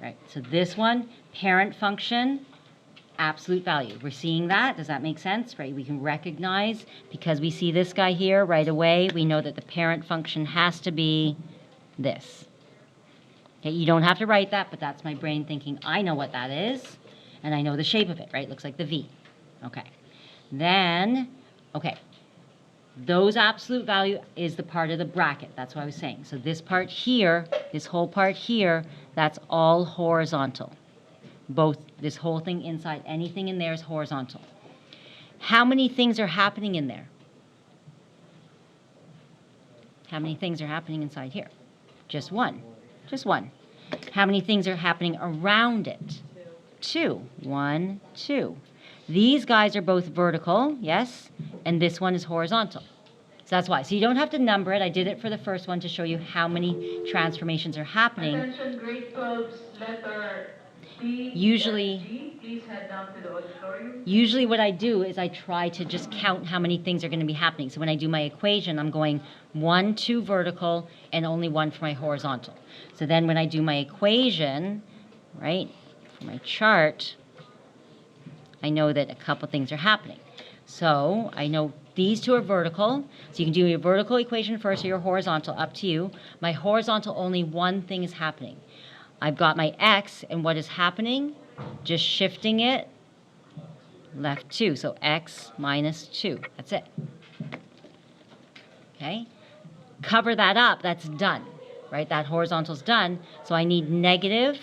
right? So this one, parent function, absolute value. We're seeing that. Does that make sense? Right? We can recognize, because we see this guy here right away, we know that the parent function has to be this. Okay, you don't have to write that, but that's my brain thinking, I know what that is, and I know the shape of it, right? It looks like the V. Okay. Then, okay, those absolute value is the part of the bracket. That's what I was saying. So this part here, this whole part here, that's all horizontal. Both, this whole thing inside, anything in there is horizontal. How many things are happening in there? How many things are happening inside here? Just one. Just one. How many things are happening around it? Two. One, two. These guys are both vertical, yes, and this one is horizontal. So that's why. So you don't have to number it. I did it for the first one to show you how many transformations are happening. Attention, grade 12's letter D, Usually, G, please head down to the auditorium. Usually what I do is I try to just count how many things are going to be happening. So when I do my equation, I'm going 1, 2 vertical, and only 1 for my horizontal. So then when I do my equation, right, for my chart, I know that a couple things are happening. So I know these two are vertical. So you can do your vertical equation first or your horizontal, up to you. My horizontal, only one thing is happening. I've got my x, and what is happening? Just shifting it left 2. So x minus 2. That's it. Okay? Cover that up. That's done. Right? That horizontal's done. So I need negative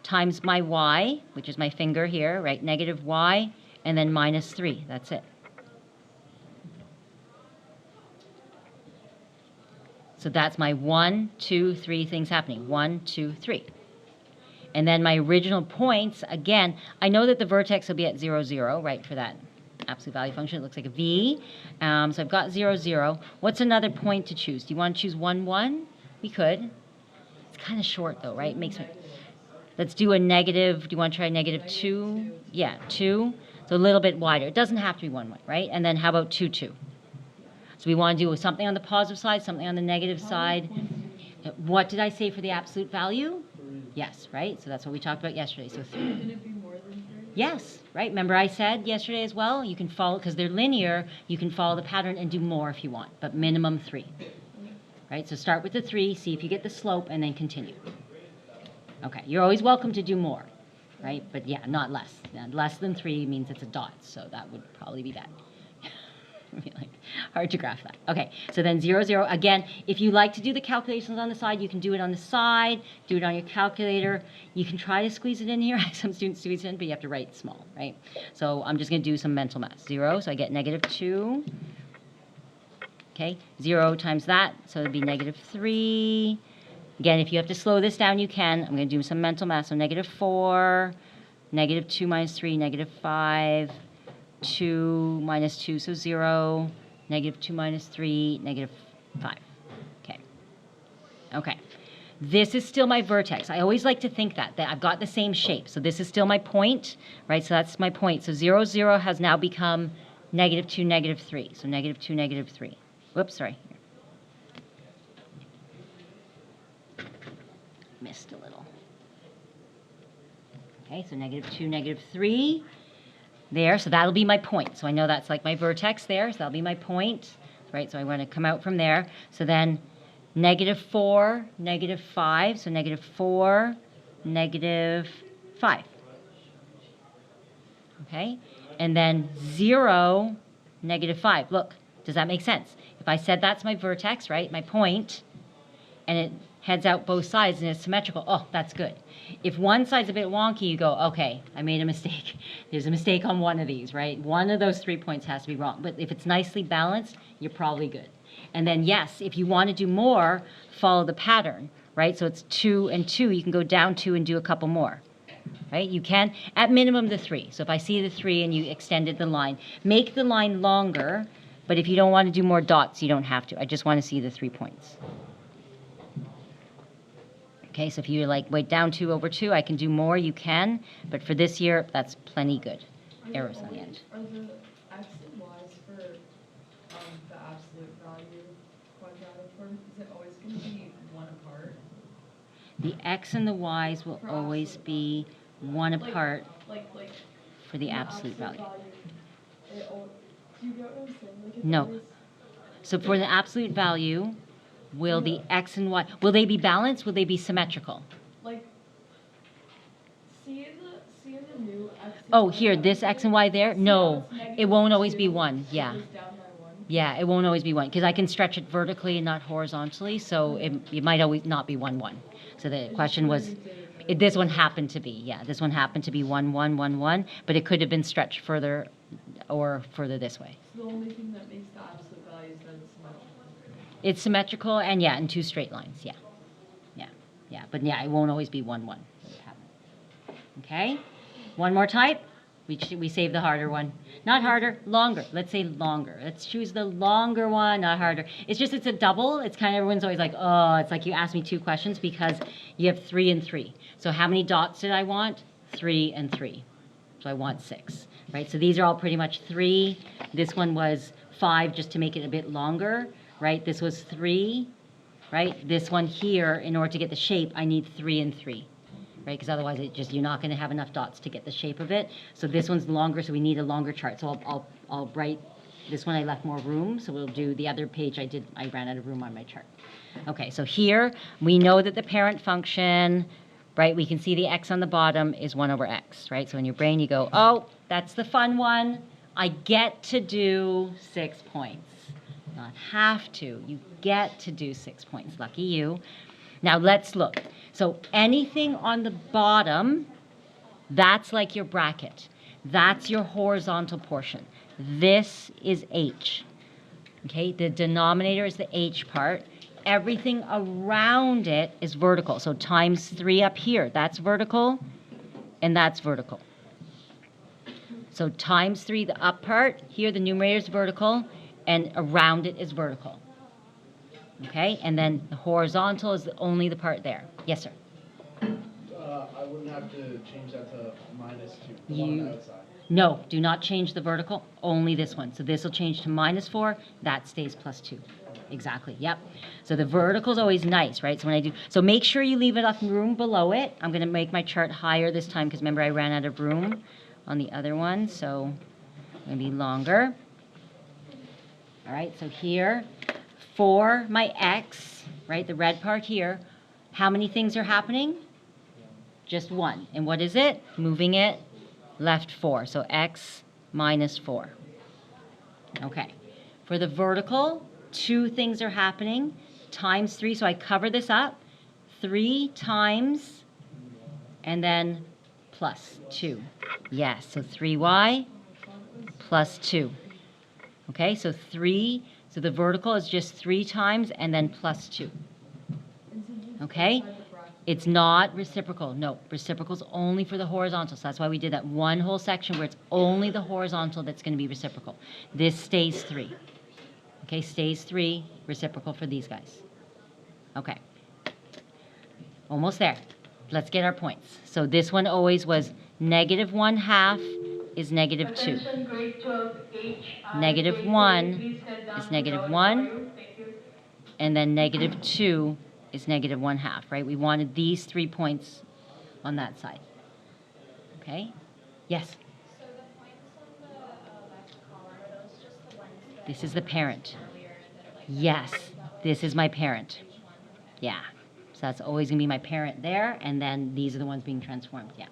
times my y, which is my finger here, right? Negative y, and then minus 3. That's it. So that's my 1, 2, 3 things happening. 1, 2, 3. And then my original points, again, I know that the vertex will be at 0, 0, right, for that absolute value function. It looks like a V. So I've got 0, 0. What's another point to choose? Do you want to choose 1, 1? We could. It's kind of short, though, right? It makes me... Let's do a negative. Do you want to try negative 2? Yeah, 2. So a little bit wider. It doesn't have to be 1, 1, right? And then how about 2, 2? So we want to do something on the positive side, something on the negative side. What did I say for the absolute value? 3. Yes, right? So that's what we talked about yesterday. So 3. Can it be more than 3? Yes, right? Remember I said yesterday as well, you can follow, because they're linear, you can follow the pattern and do more if you want, but minimum 3. Right? So start with the 3, see if you get the slope, and then continue. Okay, you're always welcome to do more, right? But yeah, not less. Less than 3 means it's a dot, so that would probably be bad. Like, hard to graph that. Okay, so then 0, 0. Again, if you like to do the calculations on the side, you can do it on the side, do it on your calculator. You can try to squeeze it in here. Some students squeeze it in, but you have to write small, right? So I'm just going to do some mental math. 0, so I get negative 2. Okay, 0 times that, so it would be negative 3. Again, if you have to slow this down, you can. I'm going to do some mental math. So negative 4, negative 2 minus 3, negative 5. 2 minus 2, so 0, negative 2 minus 3, negative 5. Okay. Okay. This is still my vertex. I always like to think that I've got the same shape. So this is still my point, right? So that's my point. So 0, 0 has now become negative 2, negative 3. So negative 2, negative 3. Whoops, sorry. Missed a little. Okay, so negative 2, negative 3. There, so that'll be my point. So I know that's like my vertex there, so that'll be my point, right? So I want to come out from there. So then negative 4, negative 5, so negative 4, negative 5. Okay? And then 0, negative 5. Look, does that make sense? If I said that's my vertex, right, my point, and it heads out both sides and it's symmetrical, oh, that's good. If one side's a bit wonky, you go, okay, I made a mistake. There's a mistake on one of these, right? One of those 3 points has to be wrong. But if it's nicely balanced, you're probably good. And then, yes, if you want to do more, follow the pattern, right? So it's 2 and 2. You can go down 2 and do a couple more, right? You can, at minimum, the 3. So if I see the 3 and you extended the line, make the line longer. But if you don't want to do more dots, you don't have to. I just want to see the 3 points. Okay, so if you're like, wait, down 2 over 2, I can do more, you can. But for this year, that's plenty good. Arrows on the end. Are the x and y's for the absolute value quadratic form, is it always going to be 1 apart? The x and the y's will For always absolute be 1 Like- apart Like, for the in absolute value. Do you get what I'm saying? Like, it's No. always, So for the absolute value, will the x and y, will they be balanced? Will they be symmetrical? like, see in the new X and Oh, Y here, this x and y there? see No, how it's it won't always be -2, 1. it Yeah. goes down by 1. Yeah, it won't always be 1 because I can stretch it vertically and not horizontally, so it might always not be 1, 1. So the It's question just was, where you did it. this one happened to be, yeah, this one happened to be 1, 1, 1, 1, but it could have been stretched further or further this way. So the only thing that makes the absolute value is that it's symmetrical. It's symmetrical and yeah, in 2 straight lines, yeah. Yeah, yeah, but yeah, it won't always be 1, 1. Okay, one more type. We save the harder one. Not harder, longer. Let's say longer. Let's choose the longer one, not harder. It's just, it's a double. It's kind of, everyone's always like, oh, it's like you asked me 2 questions because you have 3 and 3. So how many dots did I want? 3 and 3. So I want 6, right? So these are all pretty much 3. This one was 5 just to make it a bit longer, right? This was 3, right? This one here, in order to get the shape, I need 3 and 3. Right, because otherwise you're not going to have enough dots to get the shape of it. So this one's longer, so we need a longer chart. So I'll write this one. I left more room, so we'll do the other page. I ran out of room on my chart. Okay, so here we know that the parent function, right? We can see the x on the bottom is 1 over x, right? So in your brain you go, oh, that's the fun one. I get to do 6 points. Not have to. You get to do 6 points. Lucky you. Now let's look. So anything on the bottom, that's like your bracket. That's your horizontal portion. This is h. Okay, the denominator is the h part. Everything around it is vertical. So times 3 up here, that's vertical, and that's vertical. So times 3, the up part, here the numerator is vertical, and around it is vertical. Okay, and then the horizontal is only the part there. Yes, sir. I wouldn't have to change that to -2, the one on the outside. No, do not change the vertical, only this one. So this will change to -4, that stays +2. Exactly, yep. So the vertical is always nice, right? So when I do, so make sure you leave enough room below it. I'm going to make my chart higher this time because remember I ran out of room on the other one, so it's going to be longer. All right, so here, for my x, right, the red part here, how many things are happening? Just one. And what is it? Moving it left 4. So x minus 4. Okay. For the vertical, 2 things are happening. Times 3. So I cover this up. 3 times and then plus 2. Yes. So 3y plus 2. Okay. So 3. So the vertical is just 3 times and then plus 2. Okay. It's not reciprocal. No, reciprocal is only for the horizontal. So that's why we did that one whole section where it's only the horizontal that's going to be reciprocal. This stays 3. Okay, stays 3, reciprocal for these guys. Okay. Almost there. Let's get our points. So this one always was -1/2 is -2. Attention grade 12 H. -1 Please head down is to the -1. auditorium. Thank you. And then -2 is -1/2, right? We wanted these 3 points on that side. Okay? Yes? So the points on the left column, are those just the ones that This is the parent. earlier that are like Yes, this is my parent. Yeah. So that's always going to be my parent there, and then these are the ones being transformed. Yeah.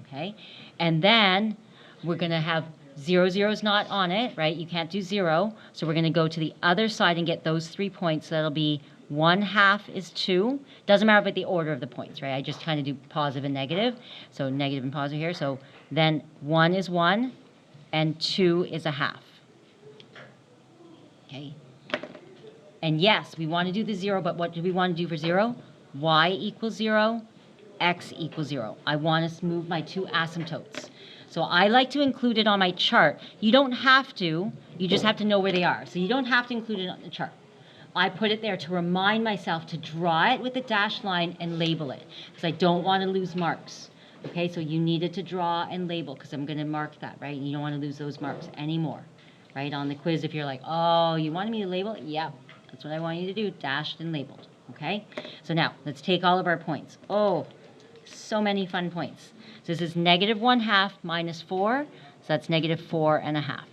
Okay? And then we're going to have 0, 0 is not on it, right? You can't do 0. So we're going to go to the other side and get those 3 points. So that'll be 1/2 is 2. Doesn't matter about the order of the points, right? I just kind of do positive and negative. So negative and positive here. So then 1 is 1, and 2 is 1/2. Okay? And yes, we want to do the 0, but what do we want to do for 0? Y equals 0, x equals 0. I want to move my 2 asymptotes. So I like to include it on my chart. You don't have to. You just have to know where they are. So you don't have to include it on the chart. I put it there to remind myself to draw it with the dashed line and label it because I don't want to lose marks. Okay, so you needed to draw and label because I'm going to mark that, right? You don't want to lose those marks anymore, right? On the quiz, if you're like, oh, you wanted me to label it? Yep, that's what I want you to do, dashed and labeled. Okay? So now, let's take all of our points. Oh, so many fun points. So this is -1/2 minus 4, so that's -4.5.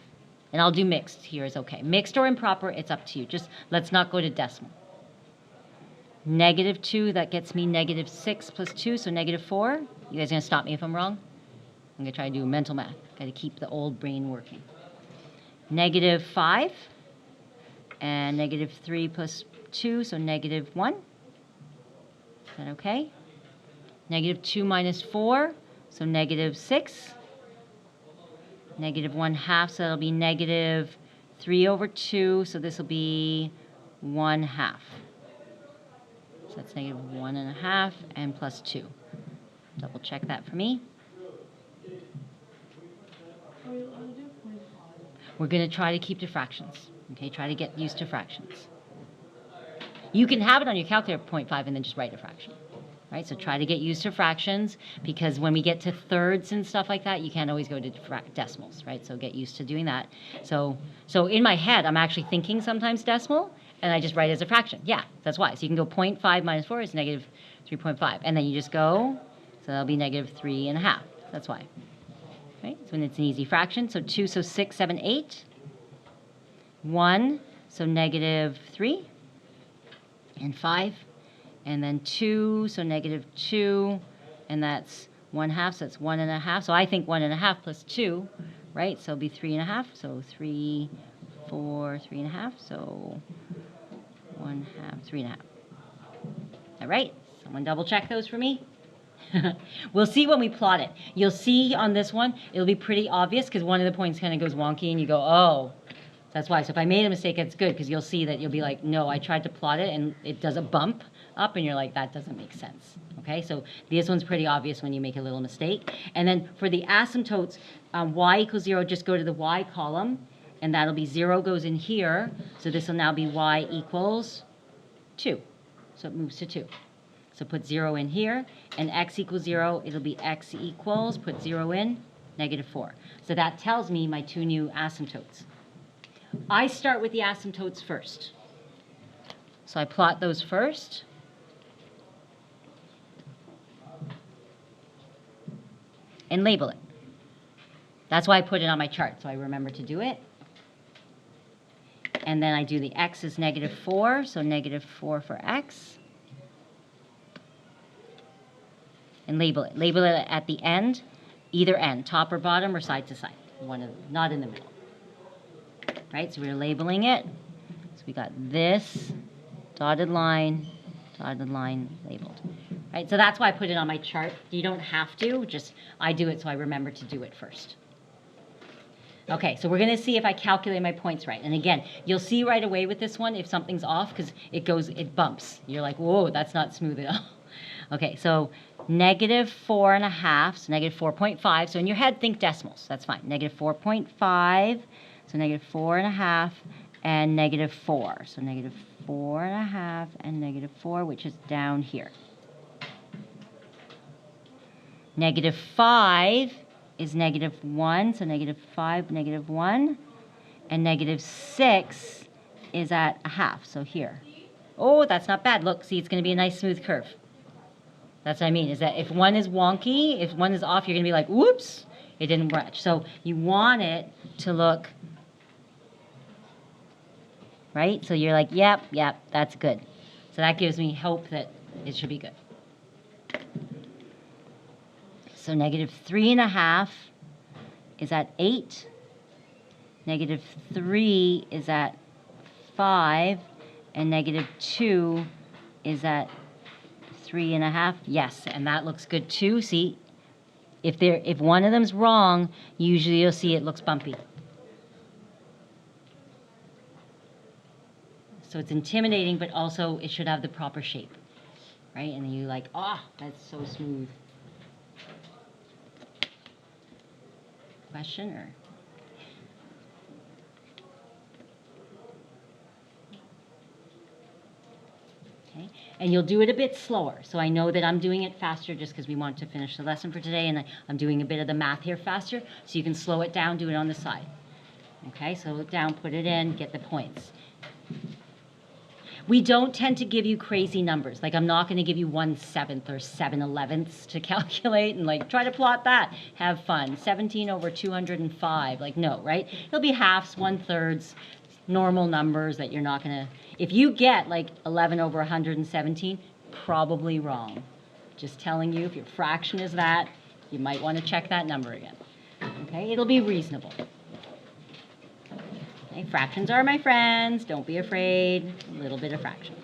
And I'll do mixed here is okay. Mixed or improper, it's up to you. Just let's not go to decimal. -2, that gets me -6 plus 2, so -4. You guys gonna stop me if I'm wrong? I'm gonna try to do mental math. Gotta keep the old brain working. -5 and -3 plus 2, so -1. Is that okay? -2 minus 4, so -6. -1/2, so that'll be -3/2, so this will be 1/2. So that's -1.5 and plus 2. Double check that for me. Are we allowed to do 0.5? We're going to try to keep to fractions. Okay, try to get used to fractions. You can have it on your calculator 0.5 and then just write a fraction. Right? So try to get used to fractions, because when we get to thirds and stuff like that, you can't always go to decimals, right? So get used to doing that. So in my head, I'm actually thinking sometimes decimal, and I just write it as a fraction. Yeah, that's why. So you can go 0.5 minus 4 is -3.5. And then you just go, so that'll be -3.5. That's why. Right? So when it's an easy fraction. So 2, so 6, 7, 8. 1, so -3. And 5. And then 2, so -2, and that's 1/2, so that's 1.5. So I think 1.5 plus 2, right? So it'll be 3.5. So 3, 4, 3.5. So 1/2, 3.5. All right. Someone double check those for me. We'll see when we plot it. You'll see on this one, it'll be pretty obvious because one of the points kind of goes wonky, and you go, oh. That's why. So if I made a mistake, it's good, because you'll see that you'll be like, no, I tried to plot it and it does a bump up, and you're like, that doesn't make sense. Okay, so this one's pretty obvious when you make a little mistake. And then for the asymptotes, y equals 0, just go to the y column, and that'll be 0 goes in here. So this will now be y equals 2. So it moves to 2. So put 0 in here, and x equals 0, it'll be x equals, put 0 in, -4. So that tells me my two new asymptotes. I start with the asymptotes first. So I plot those first. And label it. That's why I put it on my chart, so I remember to do it. And then I do the x is -4, so -4 for x. And label it. Label it at the end, either end, top or bottom or side to side. Not in the middle. Right, so we're labeling it. So we got this dotted line, labeled. Right, so that's why I put it on my chart. You don't have to, just I do it so I remember to do it first. Okay, so we're going to see if I calculate my points right. And again, you'll see right away with this one if something's off, because it bumps. You're like, whoa, that's not smooth at all. Okay, so -4.5, so -4.5. So in your head, think decimals. That's fine. -4.5. So -4.5 and -4. So -4.5 and -4, which is down here. -5 is -1, so -5, -1. And -6 is at 1/2, so here. Oh, that's not bad. Look, see, it's going to be a nice smooth curve. That's what I mean, is that if one is wonky, if one is off, you're going to be like, whoops, it didn't match. So you want it to look right? So you're like, yep, that's good. So that gives me hope that it should be good. So -3.5 is at 8. -3 is at 5. And -2 is at 3.5. Yes, and that looks good too. See, if one of them's wrong, usually you'll see it looks bumpy. So it's intimidating, but also it should have the proper shape, right? And then you're like, that's so smooth. Question or? Okay, and you'll do it a bit slower. So I know that I'm doing it faster just because we want to finish the lesson for today, and I'm doing a bit of the math here faster, so you can slow it down, do it on the side. Okay, so look down, put it in, get the points. We don't tend to give you crazy numbers. Like, I'm not going to give you 1/7 or 7/11 to calculate and like try to plot that. Have fun. 17 over 205. Like, no, right? It'll be halves, 1/3, normal numbers that you're not going to. If you get like 11 over 117, probably wrong. Just telling you, if your fraction is that, you might want to check that number again. Okay? It'll be reasonable. Okay? Fractions are my friends. Don't be afraid. A little bit of fraction.